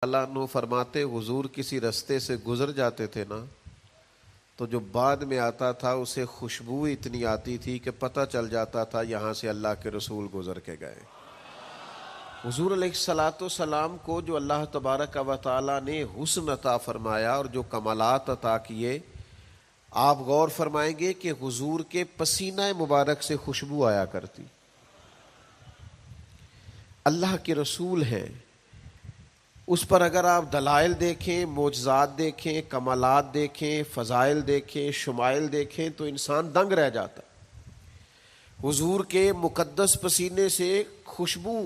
اللہ عنہ فرماتے حضور کسی رستے سے گزر جاتے تھے نا تو جو بعد میں آتا تھا اسے خوشبو اتنی آتی تھی کہ پتہ چل جاتا تھا یہاں سے اللہ کے رسول گزر کے گئے۔ حضور علیہ الصلاۃ والسلام کو جو اللہ تبارک و تعالیٰ نے حسن عطا فرمایا اور جو کمالات عطا کیے، آپ غور فرمائیں گے کہ حضور کے پسینہ مبارک سے خوشبو آیا کرتی۔ اللہ کے رسول ہیں، اس پر اگر آپ دلائل دیکھیں، معجزات دیکھیں، کمالات دیکھیں، فضائل دیکھیں، شمائل دیکھیں تو انسان دنگ رہ جاتا۔ حضور کے مقدس پسینے سے خوشبو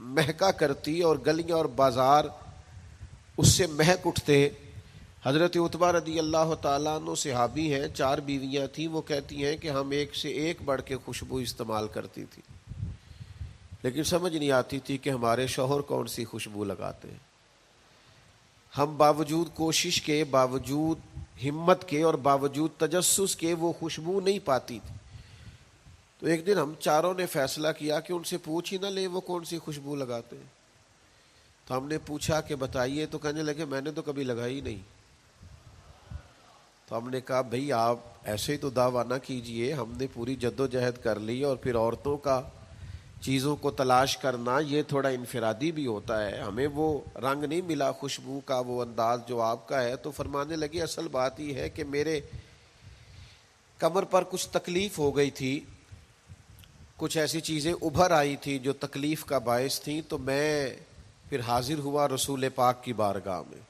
مہکا کرتی اور گلیاں اور بازار اس سے مہک اٹھتے۔ حضرت عتبہ رضی اللہ تعالیٰ عنہ صحابی ہیں، 4 بیویاں تھیں، وہ کہتی ہیں کہ ہم ایک سے ایک بڑھ کے خوشبو استعمال کرتی تھی، لیکن سمجھ نہیں آتی تھی کہ ہمارے شوہر کون سی خوشبو لگاتے ہیں۔ ہم باوجود کوشش کے، باوجود ہمت کے اور باوجود تجسس کے وہ خوشبو نہیں پاتی تھی۔ تو ایک دن ہم چاروں نے فیصلہ کیا کہ ان سے پوچھ ہی نہ لیں وہ کون سی خوشبو لگاتے ہیں۔ تو ہم نے پوچھا کہ بتائیے، تو کہنے لگے میں نے تو کبھی لگائی نہیں۔ تو ہم نے کہا بھئی آپ ایسے ہی تو دعویٰ نہ کیجئے، ہم نے پوری جد و جہد کر لی اور پھر عورتوں کا چیزوں کو تلاش کرنا یہ تھوڑا انفرادی بھی ہوتا ہے، ہمیں وہ رنگ نہیں ملا خوشبو کا، وہ انداز جو آپ کا ہے۔ تو فرمانے لگے اصل بات یہ ہے کہ میرے کمر پر کچھ تکلیف ہو گئی تھی، کچھ ایسی چیزیں ابھر آئی تھی جو تکلیف کا باعث تھیں، تو میں پھر حاضر ہوا رسول پاک کی بارگاہ میں۔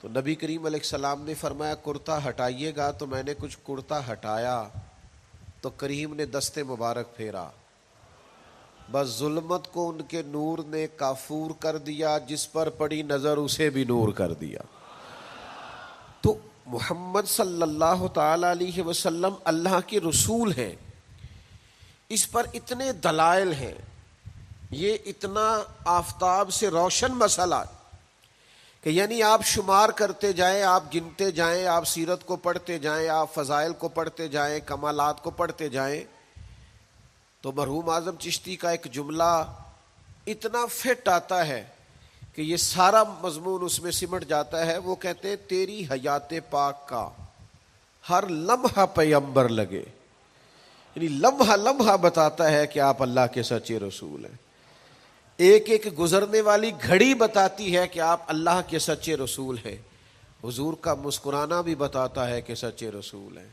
تو نبی کریم علیہ السلام نے فرمایا کرتا ہٹائیے گا، تو میں نے کچھ کرتا ہٹایا تو کریم نے دست مبارک پھیرا، بس ظلمت کو ان کے نور نے کافور کر دیا، جس پر پڑی نظر اسے بھی نور کر دیا۔ تو محمد صلی اللہ تعالی علیہ وسلم اللہ کے رسول ہیں، اس پر اتنے دلائل ہیں، یہ اتنا آفتاب سے روشن مسئلہ کہ یعنی آپ شمار کرتے جائیں، آپ گنتے جائیں، آپ سیرت کو پڑھتے جائیں، آپ فضائل کو پڑھتے جائیں، کمالات کو پڑھتے جائیں، تو مرحوم اعظم چشتی کا ایک جملہ اتنا فٹ آتا ہے کہ یہ سارا مضمون اس میں سمٹ جاتا ہے۔ وہ کہتے ہیں تیری حیات پاک کا ہر لمحہ پیغمبر لگے، یعنی لمحہ لمحہ بتاتا ہے کہ آپ اللہ کے سچے رسول ہیں۔ ایک ایک گزرنے والی گھڑی بتاتی ہے کہ آپ اللہ کے سچے رسول ہیں۔ حضور کا مسکرانا بھی بتاتا ہے کہ سچے رسول ہیں۔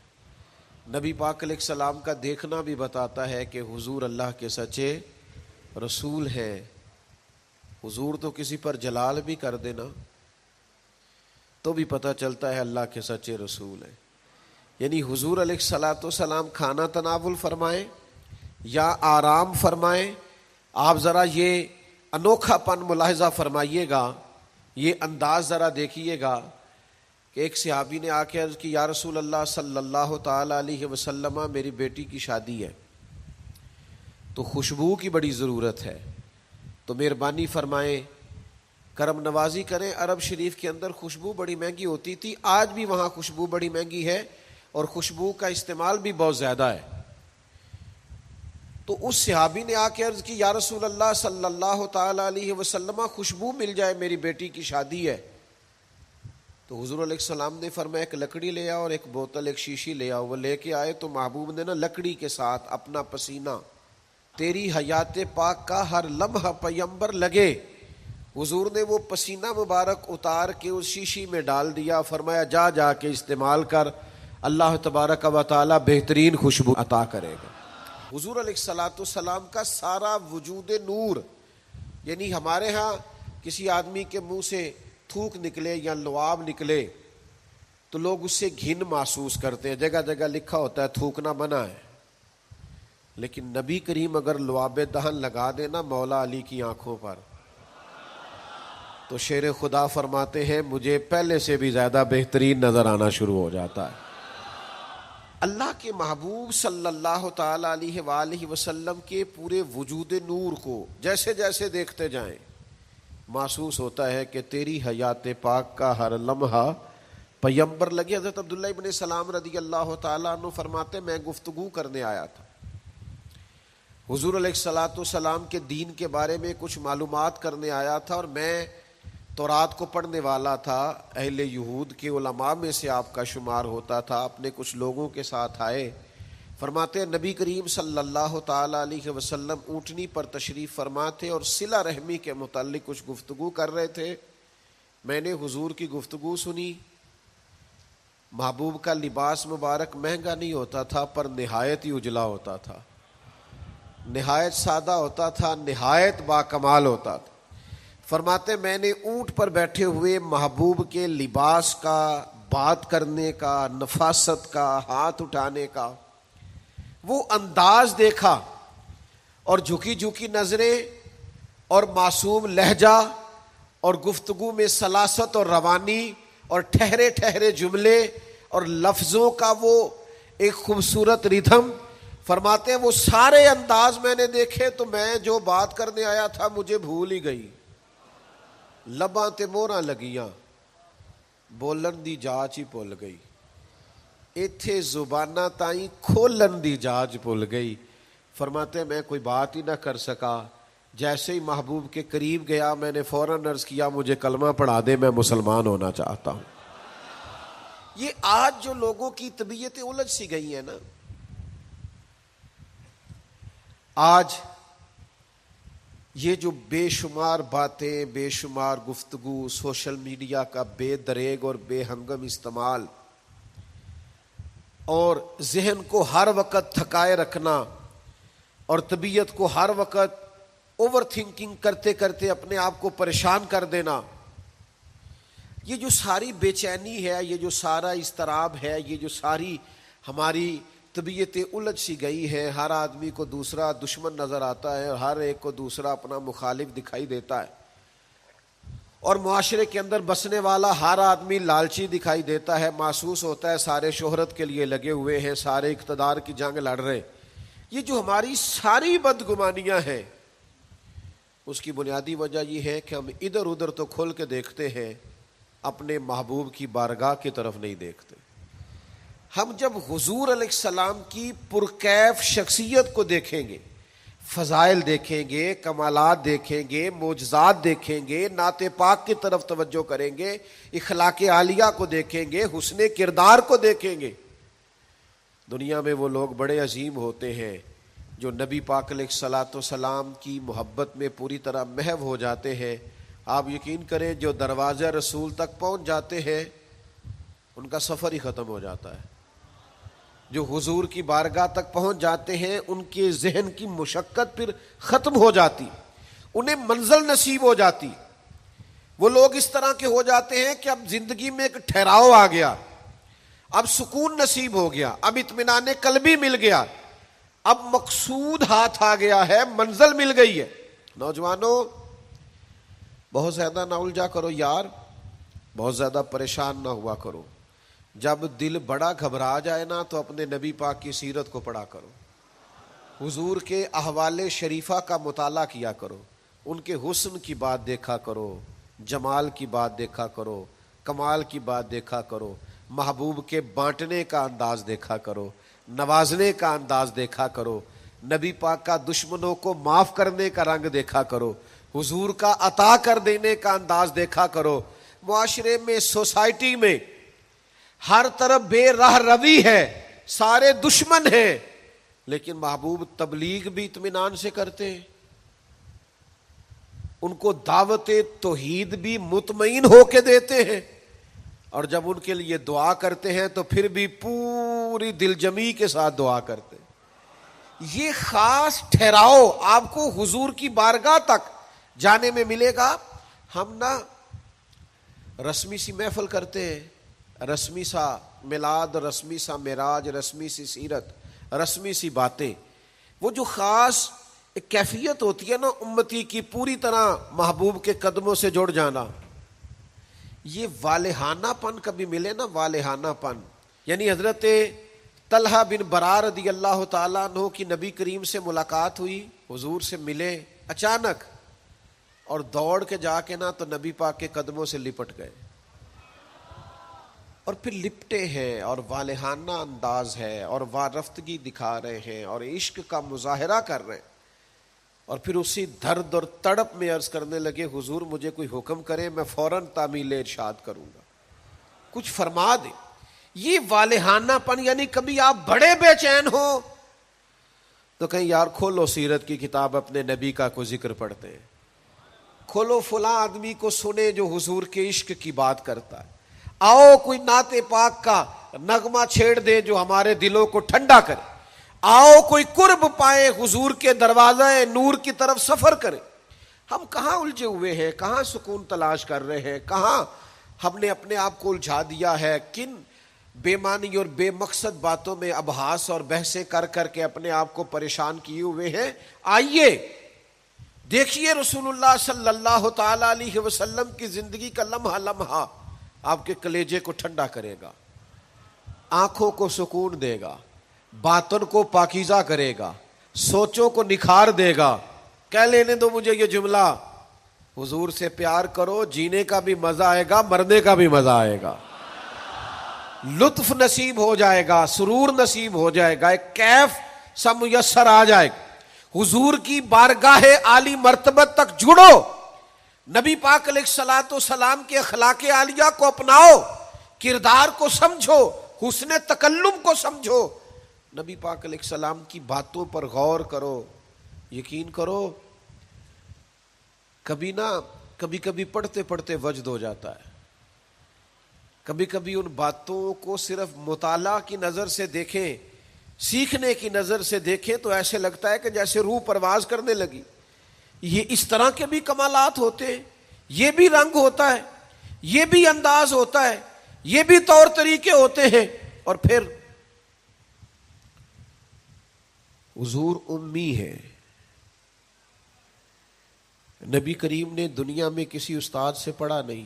نبی پاک علیہ السلام کا دیکھنا بھی بتاتا ہے کہ حضور اللہ کے سچے رسول ہیں۔ حضور تو کسی پر جلال بھی کر دینا تو بھی پتہ چلتا ہے اللہ کے سچے رسول ہیں۔ یعنی حضور علیہ الصلاۃ والسلام کھانا تناول فرمائیں یا آرام فرمائیں، آپ ذرا یہ انوکھا پن ملاحظہ فرمائیے گا، یہ انداز ذرا دیکھیے گا کہ ایک صحابی نے آ کے عرض کی یا رسول اللہ صلی اللہ تعالی علیہ وسلم میری بیٹی کی شادی ہے تو خوشبو کی بڑی ضرورت ہے، تو مہربانی فرمائیں، کرم نوازی کریں۔ عرب شریف کے اندر خوشبو بڑی مہنگی ہوتی تھی، آج بھی وہاں خوشبو بڑی مہنگی ہے اور خوشبو کا استعمال بھی بہت زیادہ ہے۔ تو اس صحابی نے آ کے عرض کی یا رسول اللہ صلی اللہ تعالی علیہ وسلم خوشبو مل جائے، میری بیٹی کی شادی ہے۔ تو حضور علیہ السلام نے فرمایا ایک لکڑی لے آؤ اور ایک بوتل، ایک شیشی لے آؤ۔ وہ لے کے آئے تو محبوب نے نا لکڑی کے ساتھ اپنا پسینہ تیری حیات پاک کا ہر لمحہ پیغمبر لگے، حضور نے وہ پسینہ مبارک اتار کے اس شیشی میں ڈال دیا، فرمایا جا جا کے استعمال کر، اللہ تبارک و تعالی بہترین خوشبو عطا کرے گا۔ حضور علیہ الصلاۃ والسلام کا سارا وجود نور، یعنی ہمارے ہاں کسی آدمی کے منہ سے تھوک نکلے یا لعاب نکلے تو لوگ اس سے گھن محسوس کرتے ہیں، جگہ جگہ لکھا ہوتا ہے تھوکنا منع ہے، لیکن نبی کریم اگر لعاب دہن لگا دینا مولا علی کی آنکھوں پر تو شیر خدا فرماتے ہیں مجھے پہلے سے بھی زیادہ بہترین نظر آنا شروع ہو جاتا ہے۔ اللہ کے محبوب صلی اللہ تعالی علیہ وآلہ وسلم کے پورے وجود نور کو جیسے جیسے دیکھتے جائیں محسوس ہوتا ہے کہ تیری حیات پاک کا ہر لمحہ پیغمبر لگے۔ حضرت عبداللہ ابن سلام رضی اللہ تعالیٰ عنہ فرماتے میں گفتگو کرنے آیا تھا، حضور علیہ الصلاۃ والسلام کے دین کے بارے میں کچھ معلومات کرنے آیا تھا، اور میں تورات کو پڑھنے والا تھا، اہل یہود کے علماء میں سے آپ کا شمار ہوتا تھا، اپنے کچھ لوگوں کے ساتھ آئے، فرماتے ہیں نبی کریم صلی اللہ تعالی علیہ وسلم اونٹنی پر تشریف فرما تھے اور صلہ رحمی کے متعلق کچھ گفتگو کر رہے تھے۔ میں نے حضور کی گفتگو سنی۔ محبوب کا لباس مبارک مہنگا نہیں ہوتا تھا، پر نہایت ہی اجلا ہوتا تھا، نہایت سادہ ہوتا تھا، نہایت باکمال ہوتا تھا۔ فرماتے میں نے اونٹ پر بیٹھے ہوئے محبوب کے لباس کا، بات کرنے کا، نفاست کا، ہاتھ اٹھانے کا وہ انداز دیکھا، اور جھکی جھکی نظریں اور معصوم لہجہ اور گفتگو میں سلاست اور روانی اور ٹھہرے ٹھہرے جملے اور لفظوں کا وہ ایک خوبصورت ردھم۔ فرماتے ہیں وہ سارے انداز میں نے دیکھے تو میں جو بات کرنے آیا تھا مجھے بھول ہی گئی، لباں تے موہراں لگیاں، بولن دی جاچ ہی بھول گئی، ایتھے زباناں تائیں کھولن دی جاچ بھول گئی۔ فرماتے ہیں میں کوئی بات ہی نہ کر سکا، جیسے ہی محبوب کے قریب گیا میں نے فوراً عرض کیا مجھے کلمہ پڑھا دے، میں مسلمان ہونا چاہتا ہوں۔ یہ آج جو لوگوں کی طبیعتیں الجھ سی گئی ہیں نا، آج یہ جو بے شمار باتیں، بے شمار گفتگو، سوشل میڈیا کا بے دریغ اور بے ہنگم استعمال، اور ذہن کو ہر وقت تھکائے رکھنا اور طبیعت کو ہر وقت اوور تھنکنگ کرتے کرتے اپنے آپ کو پریشان کر دینا، یہ جو ساری بے چینی ہے، یہ جو سارا اضطراب ہے، یہ جو ساری ہماری طبیعتیں الجھ سی گئی ہیں، ہر آدمی کو دوسرا دشمن نظر آتا ہے اور ہر ایک کو دوسرا اپنا مخالف دکھائی دیتا ہے، اور معاشرے کے اندر بسنے والا ہر آدمی لالچی دکھائی دیتا ہے، محسوس ہوتا ہے سارے شہرت کے لیے لگے ہوئے ہیں، سارے اقتدار کی جنگ لڑ رہے ہیں۔ یہ جو ہماری ساری بدگمانیاں ہیں اس کی بنیادی وجہ یہ ہے کہ ہم ادھر ادھر تو کھول کے دیکھتے ہیں، اپنے محبوب کی بارگاہ کی طرف نہیں دیکھتے۔ ہم جب حضور علیہ السلام کی پرکیف شخصیت کو دیکھیں گے، فضائل دیکھیں گے، کمالات دیکھیں گے، معجزات دیکھیں گے، نعت پاک کی طرف توجہ کریں گے، اخلاق عالیہ کو دیکھیں گے، حسن کردار کو دیکھیں گے، دنیا میں وہ لوگ بڑے عظیم ہوتے ہیں جو نبی پاک علیہ الصلوۃ والسلام کی محبت میں پوری طرح محو ہو جاتے ہیں۔ آپ یقین کریں جو دروازہ رسول تک پہنچ جاتے ہیں ان کا سفر ہی ختم ہو جاتا ہے، جو حضور کی بارگاہ تک پہنچ جاتے ہیں ان کے ذہن کی مشقت پھر ختم ہو جاتی، انہیں منزل نصیب ہو جاتی۔ وہ لوگ اس طرح کے ہو جاتے ہیں کہ اب زندگی میں ایک ٹھہراؤ آ گیا، اب سکون نصیب ہو گیا، اب اطمینان قلبی مل گیا، اب مقصود ہاتھ آ گیا ہے، منزل مل گئی ہے۔ نوجوانوں بہت زیادہ نہ الجھا کرو یار، بہت زیادہ پریشان نہ ہوا کرو، جب دل بڑا گھبرا جائے نا تو اپنے نبی پاک کی سیرت کو پڑھا کرو، حضور کے احوال شریفہ کا مطالعہ کیا کرو، ان کے حسن کی بات دیکھا کرو، جمال کی بات دیکھا کرو، کمال کی بات دیکھا کرو، محبوب کے بانٹنے کا انداز دیکھا کرو، نوازنے کا انداز دیکھا کرو، نبی پاک کا دشمنوں کو معاف کرنے کا رنگ دیکھا کرو، حضور کا عطا کر دینے کا انداز دیکھا کرو۔ معاشرے میں، سوسائٹی میں ہر طرف بے راہ روی ہے، سارے دشمن ہیں، لیکن محبوب تبلیغ بھی اطمینان سے کرتے ہیں، ان کو دعوت توحید بھی مطمئن ہو کے دیتے ہیں، اور جب ان کے لیے دعا کرتے ہیں تو پھر بھی پوری دل جمی کے ساتھ دعا کرتے ہیں۔ یہ خاص ٹھہراؤ آپ کو حضور کی بارگاہ تک جانے میں ملے گا۔ ہم نا رسمی سی محفل کرتے ہیں، رسمی سا میلاد، رسمی سا معراج، رسمی سی سیرت، رسمی سی باتیں، وہ جو خاص ایک کیفیت ہوتی ہے نا امتی کی پوری طرح محبوب کے قدموں سے جڑ جانا، یہ والہانہ پن کبھی ملے نا، والہانہ پن، یعنی حضرت طلحہ بن برار رضی اللہ تعالیٰ عنہ کی نبی کریم سے ملاقات ہوئی، حضور سے ملے اچانک، اور دوڑ کے جا کے نا تو نبی پاک کے قدموں سے لپٹ گئے، اور پھر لپٹے ہیں اور والہانہ انداز ہے اور وارفتگی دکھا رہے ہیں اور عشق کا مظاہرہ کر رہے ہیں، اور پھر اسی درد اور تڑپ میں عرض کرنے لگے حضور مجھے کوئی حکم کرے میں فوراً تعمیل ارشاد کروں گا، کچھ فرما دیں۔ یہ والہانہ پن، یعنی کبھی آپ بڑے بے چین ہو تو کہیں یار کھولو سیرت کی کتاب، اپنے نبی کا کوئی ذکر پڑھتے ہیں، کھولو فلاں آدمی کو سنے جو حضور کے عشق کی بات کرتا ہے، آؤ کوئی نعت پاک کا نغمہ چھیڑ دے جو ہمارے دلوں کو ٹھنڈا کرے، آؤ کوئی قرب پائے حضور کے دروازہ نور کی طرف سفر کرے۔ ہم کہاں الجھے ہوئے ہیں، کہاں سکون تلاش کر رہے ہیں، کہاں ہم نے اپنے آپ کو الجھا دیا ہے، کن بے معنی اور بے مقصد باتوں میں ابحاث اور بحثیں کر کر کے اپنے آپ کو پریشان کیے ہوئے ہیں۔ آئیے دیکھیے رسول اللہ صلی اللہ تعالی علیہ وسلم کی زندگی کا لمحہ لمحہ آپ کے کلیجے کو ٹھنڈا کرے گا، آنکھوں کو سکون دے گا، باطن کو پاکیزہ کرے گا، سوچوں کو نکھار دے گا۔ کہہ لینے دو مجھے یہ جملہ، حضور سے پیار کرو، جینے کا بھی مزہ آئے گا، مرنے کا بھی مزہ آئے گا، لطف نصیب ہو جائے گا، سرور نصیب ہو جائے گا، ایک کیف سا میسر آ جائے گا۔ حضور کی بارگاہ عالی مرتبت تک جڑو، نبی پاک علیہ الصلوۃ والسلام کے اخلاق عالیہ کو اپناؤ، کردار کو سمجھو، حسن تکلم کو سمجھو، نبی پاک علیہ السلام کی باتوں پر غور کرو۔ یقین کرو کبھی کبھی پڑھتے پڑھتے وجد ہو جاتا ہے، کبھی کبھی ان باتوں کو صرف مطالعہ کی نظر سے دیکھیں، سیکھنے کی نظر سے دیکھیں تو ایسے لگتا ہے کہ جیسے روح پرواز کرنے لگی۔ یہ اس طرح کے بھی کمالات ہوتے ہیں، یہ بھی رنگ ہوتا ہے، یہ بھی انداز ہوتا ہے، یہ بھی طور طریقے ہوتے ہیں۔ اور پھر حضور امی ہے، نبی کریم نے دنیا میں کسی استاد سے پڑھا نہیں،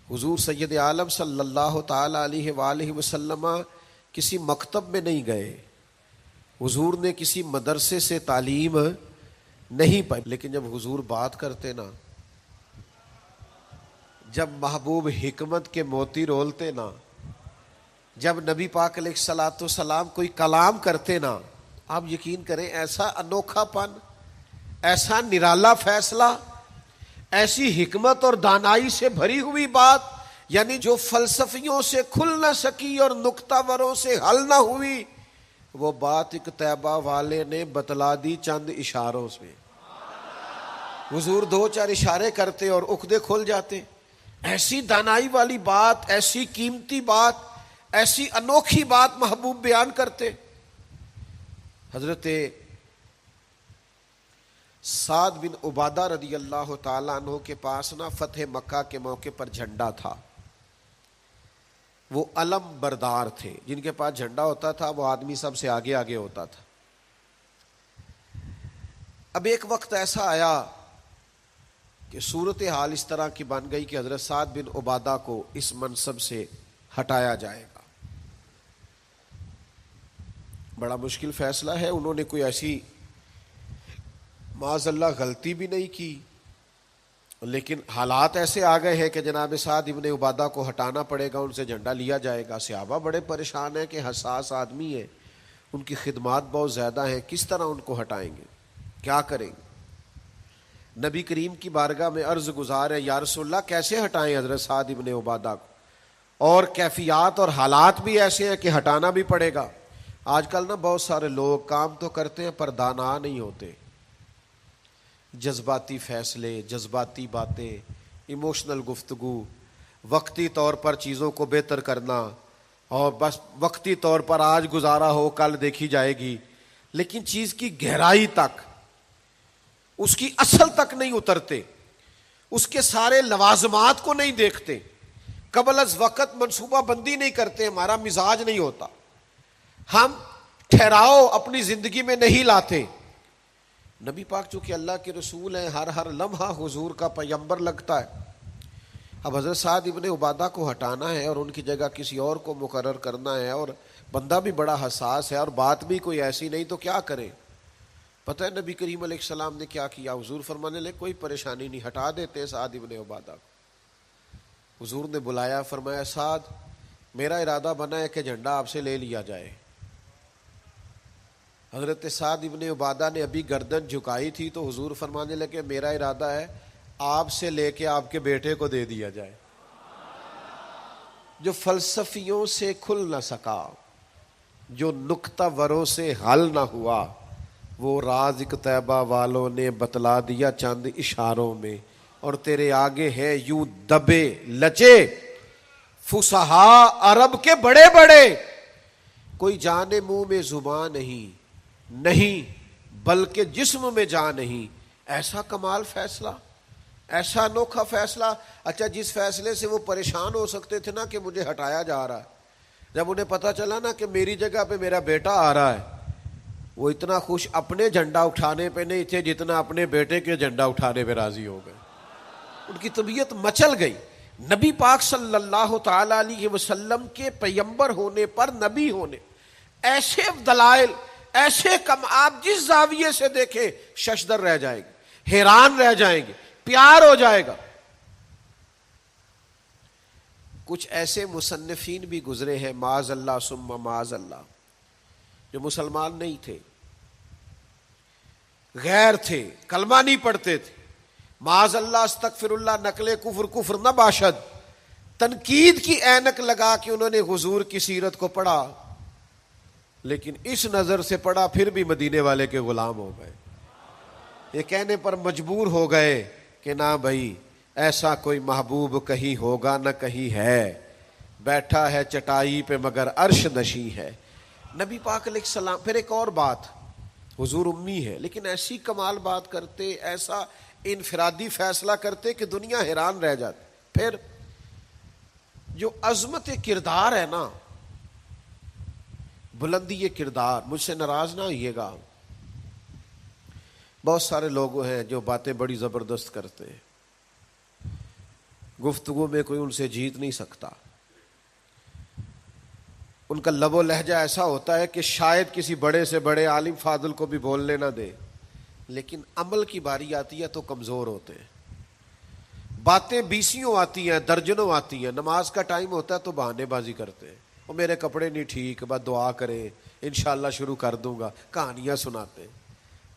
حضور سید عالم صلی اللہ تعالی علیہ وآلہ وسلم کسی مکتب میں نہیں گئے، حضور نے کسی مدرسے سے تعلیم نہیں پائی، لیکن جب حضور بات کرتے نا، جب محبوب حکمت کے موتی رولتے نا، جب نبی پاک علیہ الصلوۃ والسلام کوئی کلام کرتے نا، آپ یقین کریں ایسا انوکھا پن، ایسا نرالا فیصلہ، ایسی حکمت اور دانائی سے بھری ہوئی بات، یعنی جو فلسفیوں سے کھل نہ سکی اور نکتہ وروں سے حل نہ ہوئی، وہ بات ایک طیبہ والے نے بتلا دی چند اشاروں سے۔ حضور دو چار اشارے کرتے اور عقدے کھل جاتے۔ ایسی دانائی والی بات، ایسی قیمتی بات، ایسی انوکھی بات محبوب بیان کرتے۔ حضرت سعد بن عبادہ رضی اللہ تعالیٰ عنہ کے پاس نا فتح مکہ کے موقع پر جھنڈا تھا، وہ علم بردار تھے، جن کے پاس جھنڈا ہوتا تھا وہ آدمی سب سے آگے آگے ہوتا تھا۔ اب ایک وقت ایسا آیا کہ صورتحال اس طرح کی بن گئی کہ حضرت سعد بن عبادہ کو اس منصب سے ہٹایا جائے گا۔ بڑا مشکل فیصلہ ہے، انہوں نے کوئی ایسی معاذ اللہ غلطی بھی نہیں کی، لیکن حالات ایسے آ گئے ہیں کہ جناب سعد ابن عبادہ کو ہٹانا پڑے گا، ان سے جھنڈا لیا جائے گا۔ صحابہ بڑے پریشان ہیں کہ حساس آدمی ہے، ان کی خدمات بہت زیادہ ہیں، کس طرح ان کو ہٹائیں گے، کیا کریں گے؟ نبی کریم کی بارگاہ میں عرض گزار ہے، یا رسول اللہ کیسے ہٹائیں حضرت سعد ابن عبادہ کو؟ اور کیفیات اور حالات بھی ایسے ہیں کہ ہٹانا بھی پڑے گا۔ آج کل نا بہت سارے لوگ کام تو کرتے ہیں پر دانا نہیں ہوتے، جذباتی فیصلے، جذباتی باتیں، ایموشنل گفتگو، وقتی طور پر چیزوں کو بہتر کرنا، اور بس وقتی طور پر آج گزارا ہو کل دیکھی جائے گی، لیکن چیز کی گہرائی تک، اس کی اصل تک نہیں اترتے، اس کے سارے لوازمات کو نہیں دیکھتے، قبل از وقت منصوبہ بندی نہیں کرتے۔ ہمارا مزاج نہیں ہوتا، ہم ٹھہراؤ اپنی زندگی میں نہیں لاتے۔ نبی پاک چونکہ اللہ کے رسول ہیں، ہر لمحہ حضور کا پیغمبر لگتا ہے۔ اب حضرت سعد ابن عبادہ کو ہٹانا ہے اور ان کی جگہ کسی اور کو مقرر کرنا ہے، اور بندہ بھی بڑا حساس ہے اور بات بھی کوئی ایسی نہیں، تو کیا کریں؟ پتہ ہے نبی کریم علیہ السلام نے کیا کیا؟ حضور فرمانے لگے کوئی پریشانی نہیں، ہٹا دیتے سعد ابن عبادہ کو۔ حضور نے بلایا، فرمایا سعد میرا ارادہ بنا ہے کہ جھنڈا آپ سے لے لیا جائے۔ حضرت سعد ابن عبادہ نے ابھی گردن جھکائی تھی تو حضور فرمانے لگے میرا ارادہ ہے آپ سے لے کے آپ کے بیٹے کو دے دیا جائے. جو فلسفیوں سے کھل نہ سکا، جو نکتہ وروں سے حل نہ ہوا، وہ راز ایک طیبہ والوں نے بتلا دیا چند اشاروں میں. اور تیرے آگے ہے یوں دبے لچے فصحا عرب کے بڑے بڑے، کوئی جانے منہ میں زبان نہیں بلکہ جسم میں جان نہیں. ایسا کمال فیصلہ، ایسا انوکھا فیصلہ. اچھا جس فیصلے سے وہ پریشان ہو سکتے تھے نا کہ مجھے ہٹایا جا رہا ہے، جب انہیں پتا چلا نا کہ میری جگہ پہ میرا بیٹا آ رہا ہے، وہ اتنا خوش اپنے جھنڈا اٹھانے پہ نہیں تھے جتنا اپنے بیٹے کے جھنڈا اٹھانے پہ راضی ہو گئے. ان کی طبیعت مچل گئی. نبی پاک صلی اللہ تعالی علیہ وسلم کے پیغمبر ہونے پر، نبی ہونے، ایسے دلائل، ایسے کم، آپ جس زاویے سے دیکھیں ششدر رہ جائیں گے، حیران رہ جائیں گے، پیار ہو جائے گا. کچھ ایسے مصنفین بھی گزرے ہیں معاذ اللہ ثم معاذ اللہ، جو مسلمان نہیں تھے، غیر تھے، کلمہ نہیں پڑھتے تھے، معاذ اللہ استغفر اللہ، نقل کفر نہ باشد، تنقید کی اینک لگا کے انہوں نے حضور کی سیرت کو پڑھا، لیکن اس نظر سے پڑھا پھر بھی مدینے والے کے غلام ہو گئے. یہ کہنے پر مجبور ہو گئے کہ نہ بھائی ایسا کوئی محبوب کہیں ہوگا نہ کہیں ہے، بیٹھا ہے چٹائی پہ مگر عرش نشیں ہے. نبی پاک علیہ السلام. پھر ایک اور بات، حضور امی ہے لیکن ایسی کمال بات کرتے، ایسا انفرادی فیصلہ کرتے کہ دنیا حیران رہ جاتی. پھر جو عظمت کردار ہے نا، بلندی کردار، مجھ سے ناراض نہ ہوئیے گا، بہت سارے لوگ ہیں جو باتیں بڑی زبردست کرتے ہیں، گفتگو میں کوئی ان سے جیت نہیں سکتا. ان کا لب و لہجہ ایسا ہوتا ہے کہ شاید کسی بڑے سے بڑے عالم فاضل کو بھی بولنے نہ دے، لیکن عمل کی باری آتی ہے تو کمزور ہوتے ہیں. باتیں بیسیوں آتی ہیں، درجنوں آتی ہیں، نماز کا ٹائم ہوتا ہے تو بہانے بازی کرتے ہیں، وہ میرے کپڑے نہیں ٹھیک، بس دعا کریں انشاءاللہ شروع کر دوں گا، کہانیاں سناتے ہیں.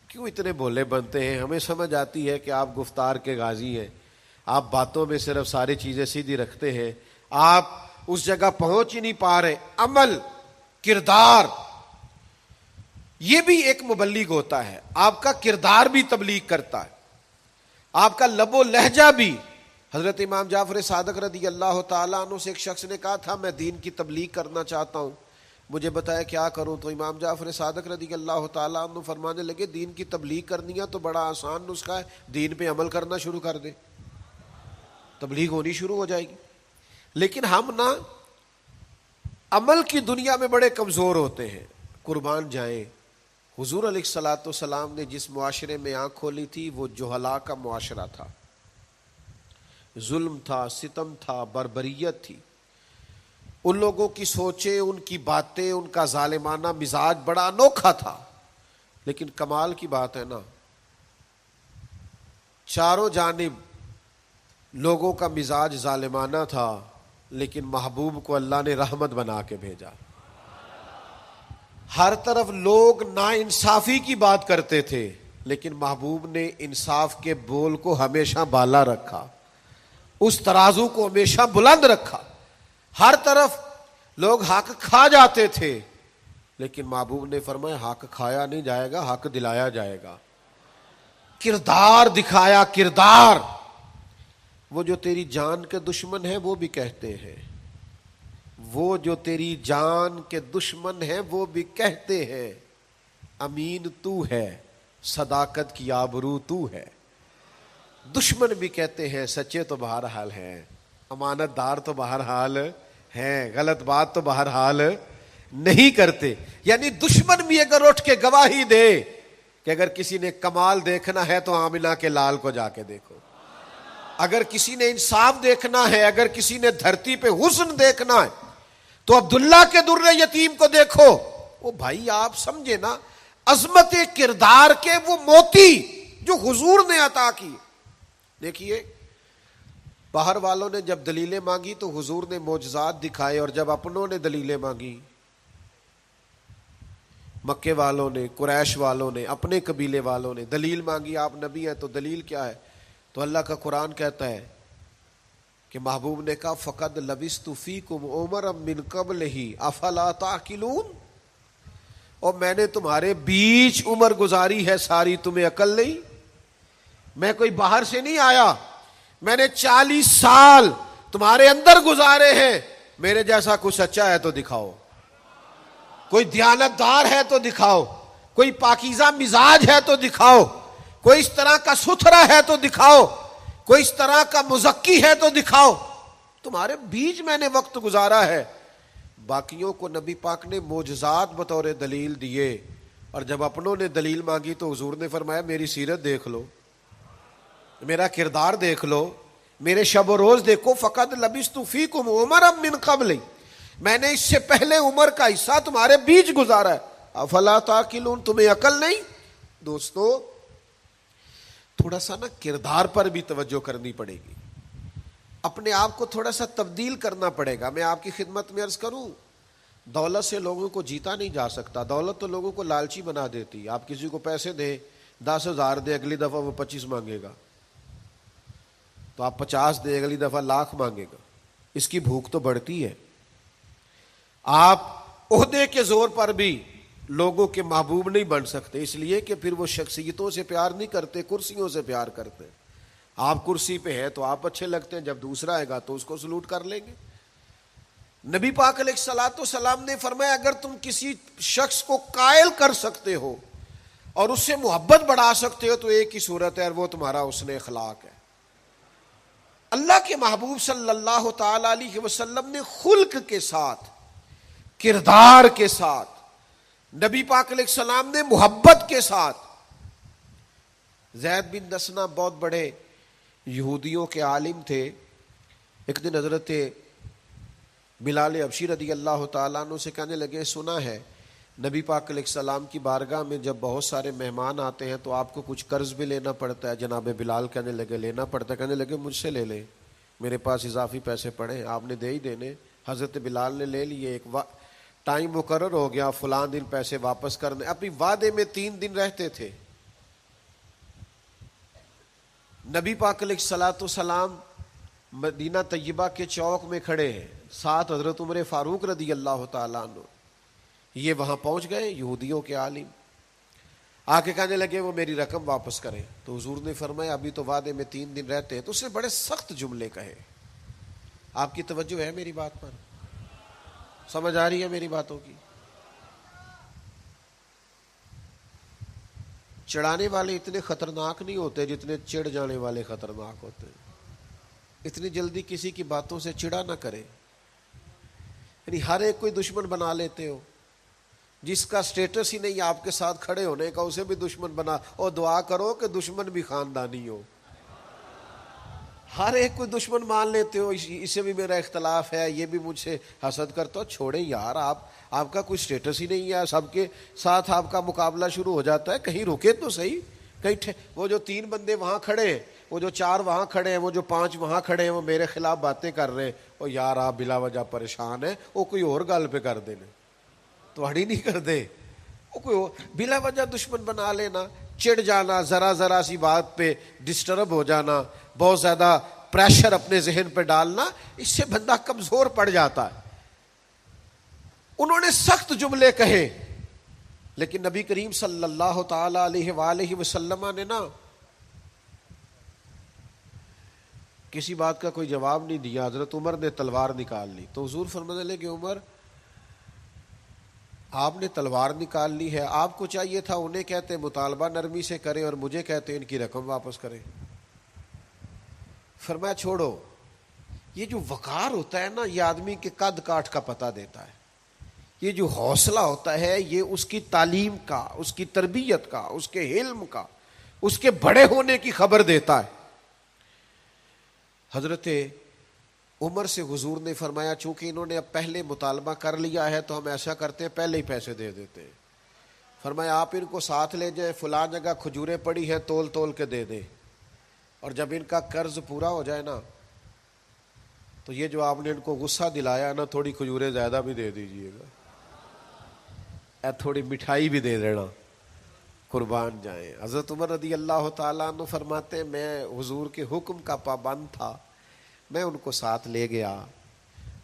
کیوں اتنے بھولے بنتے ہیں؟ ہمیں سمجھ آتی ہے کہ آپ گفتار کے غازی ہیں، آپ باتوں میں صرف ساری چیزیں سیدھی رکھتے ہیں، آپ اس جگہ پہنچ ہی نہیں پا رہے. عمل، کردار، یہ بھی ایک مبلغ ہوتا ہے. آپ کا کردار بھی تبلیغ کرتا ہے، آپ کا لب و لہجہ بھی. حضرت امام جعفر صادق رضی اللہ تعالیٰ عنہ سے ایک شخص نے کہا تھا میں دین کی تبلیغ کرنا چاہتا ہوں، مجھے بتایا کیا کروں. تو امام جعفر صادق رضی اللہ تعالیٰ عنہ فرمانے لگے دین کی تبلیغ کرنی ہے تو بڑا آسان نسخہ ہے، دین پہ عمل کرنا شروع کر دے، تبلیغ ہونی شروع ہو جائے گی. لیکن ہم نا عمل کی دنیا میں بڑے کمزور ہوتے ہیں. قربان جائیں، حضور علیہ الصلوۃ والسلام نے جس معاشرے میں آنکھ کھولی تھی وہ جہلا کا معاشرہ تھا، ظلم تھا، ستم تھا، بربریت تھی. ان لوگوں کی سوچیں، ان کی باتیں، ان کا ظالمانہ مزاج بڑا انوکھا تھا. لیکن کمال کی بات ہے نا، چاروں جانب لوگوں کا مزاج ظالمانہ تھا، لیکن محبوب کو اللہ نے رحمت بنا کے بھیجا. ہر طرف لوگ ناانصافی کی بات کرتے تھے، لیکن محبوب نے انصاف کے بول کو ہمیشہ بالا رکھا، اس ترازو کو ہمیشہ بلند رکھا. ہر طرف لوگ حق کھا جاتے تھے، لیکن محبوب نے فرمایا حق کھایا نہیں جائے گا، حق دلایا جائے گا. کردار دکھایا، کردار. وہ جو تیری جان کے دشمن ہیں وہ بھی کہتے ہیں، وہ جو تیری جان کے دشمن ہیں وہ بھی کہتے ہیں امین تو ہے، صداقت کی آبرو تو ہے. دشمن بھی کہتے ہیں سچے تو بہرحال ہیں، امانت دار تو بہرحال ہیں، غلط بات تو بہرحال نہیں کرتے. یعنی دشمن بھی اگر اٹھ کے گواہی دے کہ اگر کسی نے کمال دیکھنا ہے تو آمنہ کے لال کو جا کے دیکھو، اگر کسی نے انصاف دیکھنا ہے، اگر کسی نے دھرتی پہ حسن دیکھنا ہے تو عبداللہ کے در یتیم کو دیکھو. وہ بھائی آپ سمجھے نا، عظمت کردار کے وہ موتی جو حضور نے عطا کی. دیکھیے باہر والوں نے جب دلیلیں مانگی تو حضور نے معجزات دکھائے، اور جب اپنوں نے دلیلیں مانگی مکے والوں نے، قریش والوں نے، اپنے قبیلے والوں نے دلیل مانگی، آپ نبی ہیں تو دلیل کیا ہے؟ تو اللہ کا قرآن کہتا ہے کہ محبوب نے کہا فقد لبثت فیکم عمرا من قبلہ افلا تعقلون، اور میں نے تمہارے بیچ عمر گزاری ہے ساری، تمہیں عقل نہیں؟ میں کوئی باہر سے نہیں آیا، میں نے 40 سال تمہارے اندر گزارے ہیں، میرے جیسا کچھ سچا ہے تو دکھاؤ، کوئی دیانتدار ہے تو دکھاؤ، کوئی پاکیزہ مزاج ہے تو دکھاؤ، کوئی اس طرح کا ستھرا ہے تو دکھاؤ، کوئی اس طرح کا مزکی ہے تو دکھاؤ، تمہارے بیچ میں نے وقت گزارا ہے۔ باقیوں کو نبی پاک نے معجزات بطور دلیل دیے، اور جب اپنوں نے دلیل مانگی تو حضور نے فرمایا میری سیرت دیکھ لو، میرا کردار دیکھ لو، میرے شب و روز دیکھو، فقد لبثت فیکم عمرا من قبل، میں نے اس سے پہلے عمر کا حصہ تمہارے بیچ گزارا ہے، افلا تعقلون، تمہیں عقل نہیں؟ دوستو تھوڑا سا نا کردار پر بھی توجہ کرنی پڑے گی، اپنے آپ کو تھوڑا سا تبدیل کرنا پڑے گا۔ میں آپ کی خدمت میں عرض کروں، دولت سے لوگوں کو جیتا نہیں جا سکتا، دولت تو لوگوں کو لالچی بنا دیتی۔ آپ کسی کو پیسے دیں، 10,000 دیں، اگلی دفعہ وہ 25 مانگے گا، تو آپ 50 دیں، اگلی دفعہ 1,00,000 مانگے گا، اس کی بھوک تو بڑھتی ہے۔ آپ عہدے کے زور پر بھی لوگوں کے محبوب نہیں بن سکتے، اس لیے کہ پھر وہ شخصیتوں سے پیار نہیں کرتے، کرسیوں سے پیار کرتے۔ آپ کرسی پہ ہیں تو آپ اچھے لگتے ہیں، جب دوسرا آئے گا تو اس کو سلوٹ کر لیں گے۔ نبی پاک علیہ الصلوۃ والسلام نے فرمایا اگر تم کسی شخص کو قائل کر سکتے ہو اور اس سے محبت بڑھا سکتے ہو تو ایک ہی صورت ہے، اور وہ تمہارا حسن اخلاق ہے۔ اللہ کے محبوب صلی اللہ تعالی علیہ وسلم نے خلق کے ساتھ، کردار کے ساتھ، نبی پاک علیہ السلام نے محبت کے ساتھ، زید بن دسنہ بہت بڑے یہودیوں کے عالم تھے، ایک دن حضرت بلال حبشی رضی اللہ تعالیٰ عنہ سے کہنے لگے سنا ہے نبی پاک علیہ السلام کی بارگاہ میں جب بہت سارے مہمان آتے ہیں تو آپ کو کچھ قرض بھی لینا پڑتا ہے۔ جناب بلال کہنے لگے لینا پڑتا ہے، کہنے لگے مجھ سے لے لیں، میرے پاس اضافی پیسے پڑے، آپ نے دے ہی دینے۔ حضرت بلال نے لے لیے، ایک ٹائم مقرر ہو گیا، فلاں دن پیسے واپس کرنے، اپنی وعدے میں 3 دن رہتے تھے۔ نبی پاک علیہ الصلوۃ والسلام مدینہ طیبہ کے چوک میں کھڑے ہیں، ساتھ حضرت عمر فاروق رضی اللہ تعالیٰ عنہ، یہ وہاں پہنچ گئے یہودیوں کے عالم، آ کے کہنے لگے وہ میری رقم واپس کریں، تو حضور نے فرمایا ابھی تو وعدے میں 3 دن رہتے ہیں، تو اس نے بڑے سخت جملے کہے۔ آپ کی توجہ ہے میری بات پر؟ سمجھ آ رہی ہے میری باتوں کی؟ چڑھانے والے اتنے خطرناک نہیں ہوتے جتنے چڑھ جانے والے خطرناک ہوتے ہیں۔ اتنی جلدی کسی کی باتوں سے چڑا نہ کرے، یعنی ہر ایک کوئی دشمن بنا لیتے ہو، جس کا سٹیٹس ہی نہیں آپ کے ساتھ کھڑے ہونے کا اسے بھی دشمن بنا، اور دعا کرو کہ دشمن بھی خاندانی ہو۔ ہر ایک کوئی دشمن مان لیتے ہو، اسے بھی میرا اختلاف ہے، یہ بھی مجھ سے حسد کرتا ہو، چھوڑیں یار، آپ کا کوئی سٹیٹس ہی نہیں ہے، سب کے ساتھ آپ کا مقابلہ شروع ہو جاتا ہے، کہیں رکے تو صحیح، کہیں وہ جو 3 بندے وہاں کھڑے ہیں، وہ جو 4 وہاں کھڑے ہیں، وہ جو 5 وہاں کھڑے ہیں، وہ میرے خلاف باتیں کر رہے ہیں، اور یار آپ بلا وجہ پریشان ہیں، وہ کوئی اور گل پہ کر دینے تو ہڑی نہیں کر دے، وہ کوئی بلا وجہ دشمن بنا لینا، چڑ جانا، ذرا سی بات پہ ڈسٹرب ہو جانا، بہت زیادہ پریشر اپنے ذہن پہ ڈالنا، اس سے بندہ کمزور پڑ جاتا ہے۔ انہوں نے سخت جملے کہے، لیکن نبی کریم صلی اللہ تعالی علیہ وآلہ وسلم نے نا کسی بات کا کوئی جواب نہیں دیا۔ حضرت عمر نے تلوار نکال لی، تو حضور فرمانے لگے عمر آپ نے تلوار نکال لی ہے، آپ کو چاہیے تھا انہیں کہتے مطالبہ نرمی سے کریں اور مجھے کہتے ان کی رقم واپس کریں۔ فرمایا چھوڑو، یہ جو وقار ہوتا ہے نا یہ آدمی کے قد کاٹ کا پتہ دیتا ہے، یہ جو حوصلہ ہوتا ہے یہ اس کی تعلیم کا، اس کی تربیت کا، اس کے علم کا، اس کے بڑے ہونے کی خبر دیتا ہے۔ حضرت عمر سے حضور نے فرمایا چونکہ انہوں نے اب پہلے مطالبہ کر لیا ہے تو ہم ایسا کرتے ہیں پہلے ہی پیسے دے دیتے ہیں۔ فرمایا آپ ان کو ساتھ لے جائیں، فلاں جگہ کھجوریں پڑی ہیں تول تول کے دے دیں، اور جب ان کا قرض پورا ہو جائے نا تو یہ جو آپ نے ان کو غصہ دلایا نا تھوڑی کھجوریں زیادہ بھی دے دیجئے گا۔ تھوڑی مٹھائی بھی دے دینا، قربان جائیں۔ حضرت عمر رضی اللہ تعالیٰ عنہ فرماتے ہیں میں حضور کے حکم کا پابند تھا، میں ان کو ساتھ لے گیا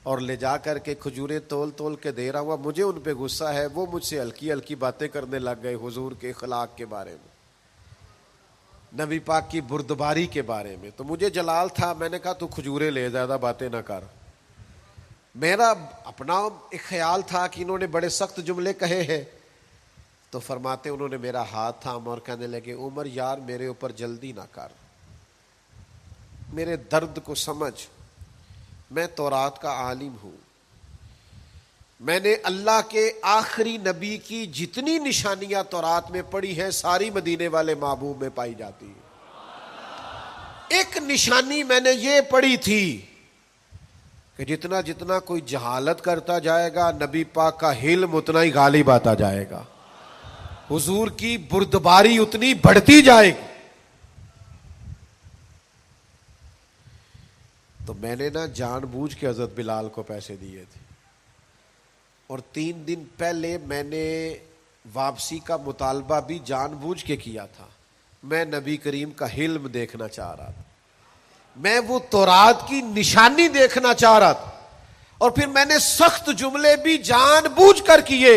اور لے جا کر کے کھجوریں تول تول کے دے رہا ہوا، مجھے ان پہ غصہ ہے، وہ مجھ سے ہلکی ہلکی باتیں کرنے لگ گئے حضور کے اخلاق کے بارے میں، نبی پاک کی بردباری کے بارے میں۔ تو مجھے جلال تھا، میں نے کہا تو کھجوریں لے، زیادہ باتیں نہ کر۔ میرا اپنا ایک خیال تھا کہ انہوں نے بڑے سخت جملے کہے ہیں، تو فرماتے انہوں نے میرا ہاتھ تھاما اور کہنے لگے عمر یار میرے اوپر جلدی نہ کر، میرے درد کو سمجھ، میں تورات کا عالم ہوں، میں نے اللہ کے آخری نبی کی جتنی نشانیاں تورات میں پڑھی ہیں ساری مدینے والے محبوب میں پائی جاتی ہیں۔ ایک نشانی میں نے یہ پڑھی تھی کہ جتنا جتنا کوئی جہالت کرتا جائے گا نبی پاک کا علم اتنا ہی غالب آتا جائے گا، حضور کی بردباری اتنی بڑھتی جائے گی۔ تو میں نے جان بوجھ کے حضرت بلال کو پیسے دیے تھے، اور 3 دن پہلے میں نے واپسی کا مطالبہ بھی جان بوجھ کے کیا تھا، میں نبی کریم کا حلم دیکھنا چاہ رہا تھا، میں وہ تورات کی نشانی دیکھنا چاہ رہا تھا، اور پھر میں نے سخت جملے بھی جان بوجھ کر کیے،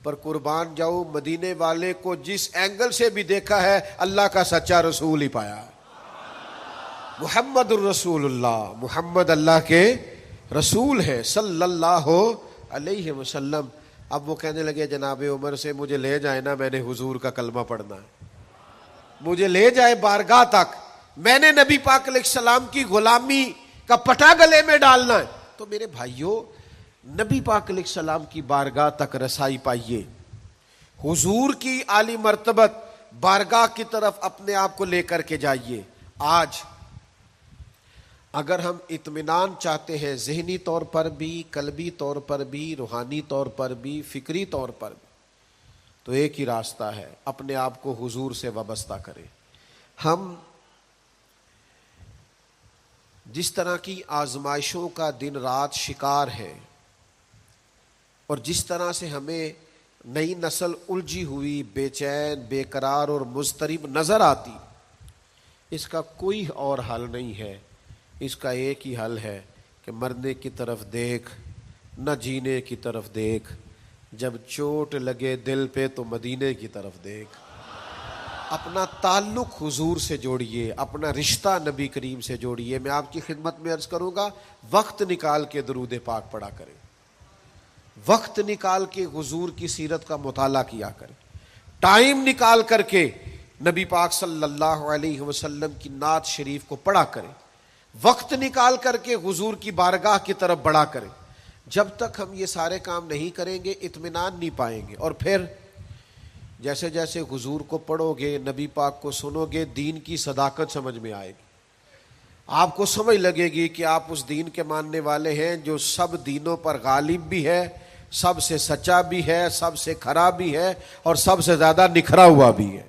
پر قربان جاؤ مدینے والے کو جس اینگل سے بھی دیکھا ہے اللہ کا سچا رسول ہی پایا ہے، محمد الرسول اللہ، محمد اللہ کے رسول ہے صلی اللہ علیہ وسلم۔ اب وہ کہنے لگے جناب عمر سے مجھے لے جائے نا، میں نے حضور کا کلمہ پڑھنا ہے، مجھے لے جائے بارگاہ تک، میں نے نبی پاک علیہ السلام کی غلامی کا پٹا گلے میں ڈالنا ہے۔ تو میرے بھائیوں نبی پاک علیہ السلام کی بارگاہ تک رسائی پائیے، حضور کی عالی مرتبت بارگاہ کی طرف اپنے آپ کو لے کر کے جائیے۔ آج اگر ہم اطمینان چاہتے ہیں ذہنی طور پر بھی، قلبی طور پر بھی، روحانی طور پر بھی، فکری طور پر بھی، تو ایک ہی راستہ ہے، اپنے آپ کو حضور سے وابستہ کریں۔ ہم جس طرح کی آزمائشوں کا دن رات شکار ہے، اور جس طرح سے ہمیں نئی نسل الجھی ہوئی، بے چین، بے قرار اور مضطرب نظر آتی، اس کا کوئی اور حل نہیں ہے، اس کا ایک ہی حل ہے کہ مرنے کی طرف دیکھ، نہ جینے کی طرف دیکھ، جب چوٹ لگے دل پہ تو مدینے کی طرف دیکھ۔ اپنا تعلق حضور سے جوڑیے، اپنا رشتہ نبی کریم سے جوڑیے۔ میں آپ کی خدمت میں عرض کروں گا وقت نکال کے درود پاک پڑھا کریں، وقت نکال کے حضور کی سیرت کا مطالعہ کیا کریں، ٹائم نکال کر کے نبی پاک صلی اللہ علیہ وسلم کی نعت شریف کو پڑھا کریں، وقت نکال کر کے حضور کی بارگاہ کی طرف بڑھا کریں۔ جب تک ہم یہ سارے کام نہیں کریں گے اطمینان نہیں پائیں گے، اور پھر جیسے جیسے حضور کو پڑھو گے، نبی پاک کو سنو گے، دین کی صداقت سمجھ میں آئے گی، آپ کو سمجھ لگے گی کہ آپ اس دین کے ماننے والے ہیں جو سب دینوں پر غالب بھی ہے، سب سے سچا بھی ہے، سب سے کھرا بھی ہے، اور سب سے زیادہ نکھرا ہوا بھی ہے۔